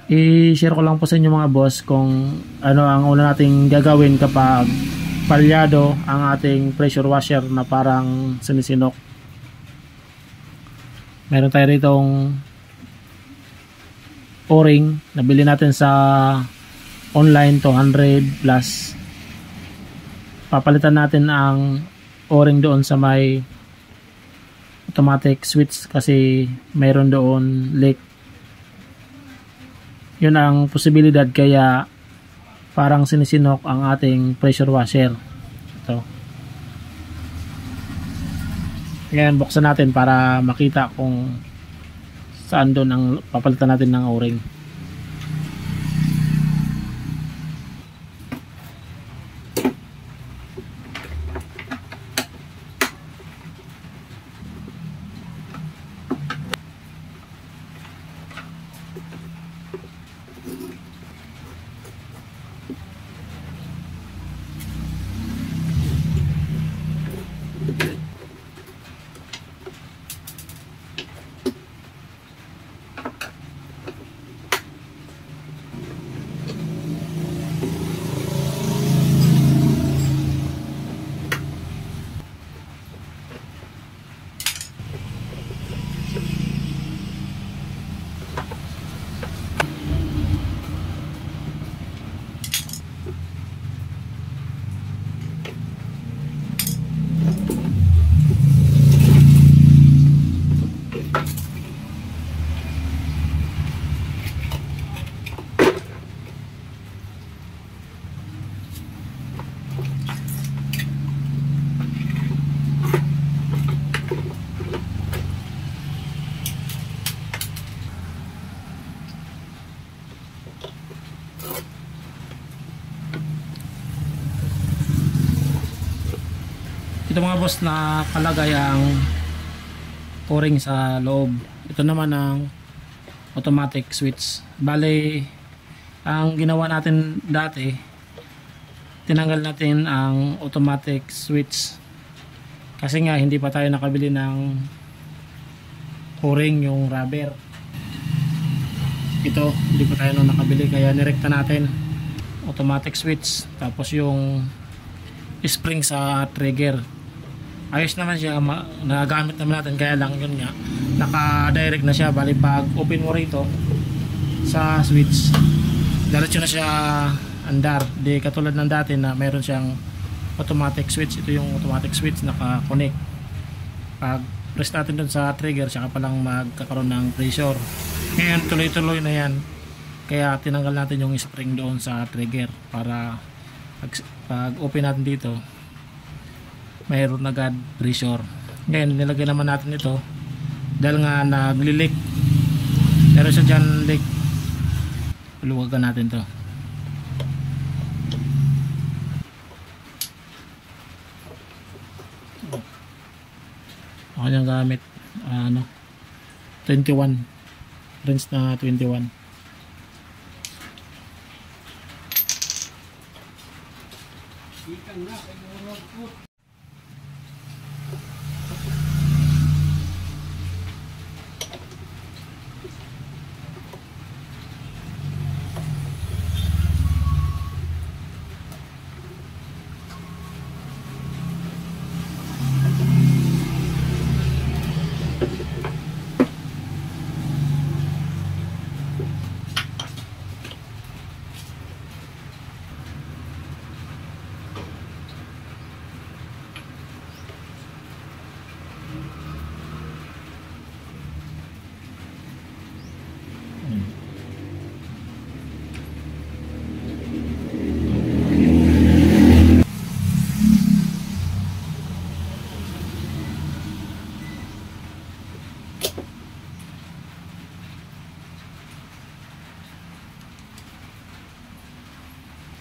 I-share ko lang po sa inyo mga boss kung ano ang una nating gagawin kapag palyado ang ating pressure washer na parang sinisinok. Meron tayo ritong o-ring, nabili natin sa online, 200 plus. Papalitan natin ang o-ring doon sa may automatic switch kasi mayroon doon leak. Yun ang posibilidad kaya parang sinisinok ang ating pressure washer. Ito. Ngayon buksan natin para makita kung saan doon ang papalitan natin ng o-ring. Ito mga boss, na kalagay ang o-ring sa loob. Ito naman ang automatic switch. Bale, ang ginawa natin dati, tinanggal natin ang automatic switch kasi nga hindi pa tayo nakabili ng o-ring, yung rubber. Ito, hindi pa tayo nakabili kaya nirekta natin automatic switch, tapos yung spring sa trigger. Ayos naman siya, nagamit naman natin, kaya lang yun nga, naka-direct na siya. Bali pag open mo rito sa switch, diretso na siya andar. Di katulad ng dati na mayroon siyang automatic switch. Ito yung automatic switch, naka-connect. Pag press natin dun sa trigger, siya ka palang magkakaroon ng pressure. Ngayon tuloy-tuloy na yan, kaya tinanggal natin yung spring doon sa trigger para pag open natin dito, mayroon agad pressure. Ngayon nilagay naman natin ito dahil nga nagli-leak, meron siya dyan leak. Luwagan natin to. Ako niyang gamit 21 range na 21.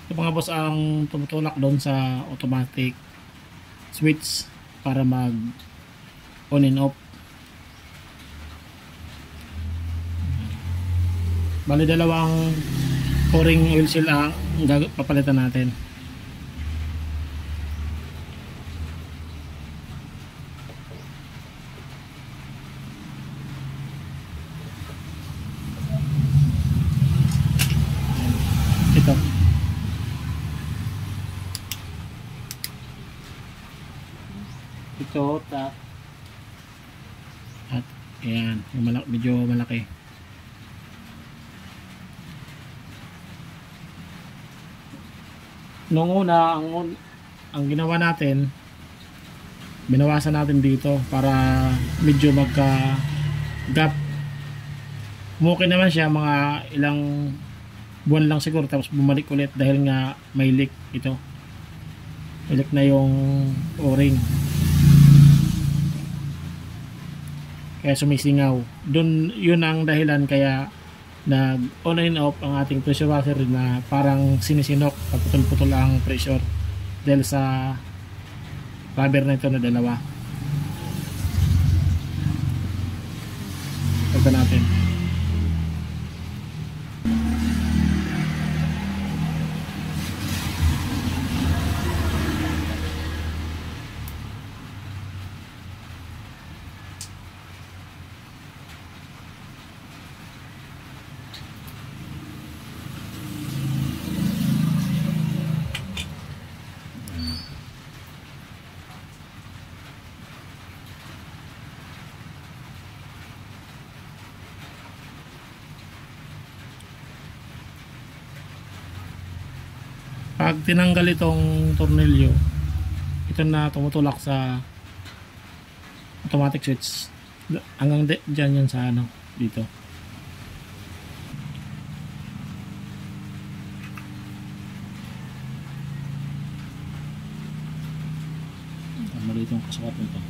Ito mga boss ang tumutulak doon sa automatic switch para mag on and off. Bali dalawang o-ring oil seal ang papalitan natin. dito at ayan, yung medyo malaki. Noong una, ang ginawa natin, binawasan natin dito para medyo magka gap. Okay naman siya, mga ilang buwan lang siguro, tapos bumalik ulit dahil nga may leak ito. May leak na yung o-ring, kaya sumisingaw. Yun ang dahilan kaya nag on and off ang ating pressure washer na parang sinisinok, paputol-putol ang pressure dahil sa rubber na ito na dalawa. Pagka natin pag tinanggal itong tornilyo, ito na tumutulak sa automatic switch hanggang dyan yan sa ano, dito. Mali itong kasukat nito.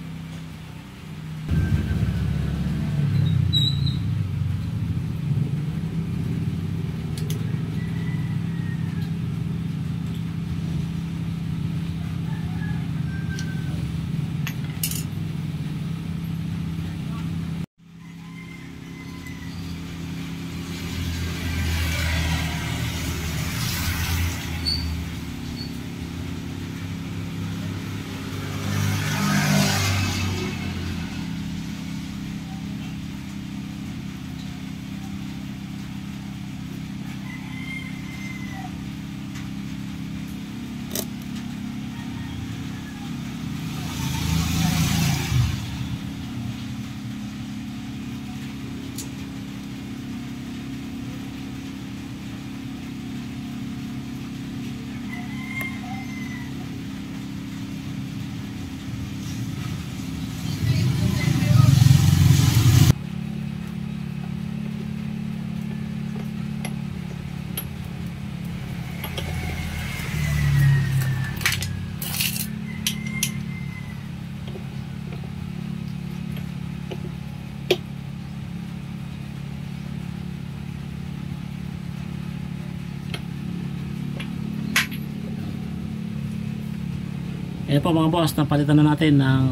Ayan po mga boss, napalitan na natin ng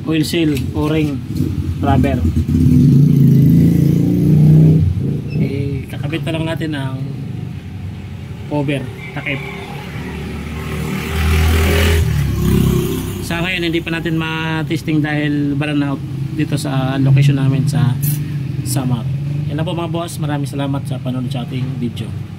oil seal, o-ring, rubber. Kakabit na lang natin ang cover, takip. Sa ngayon hindi pa natin ma-testing dahil burnout dito sa location namin sa Samar. Yan na po mga boss, maraming salamat sa panonood sa ating video.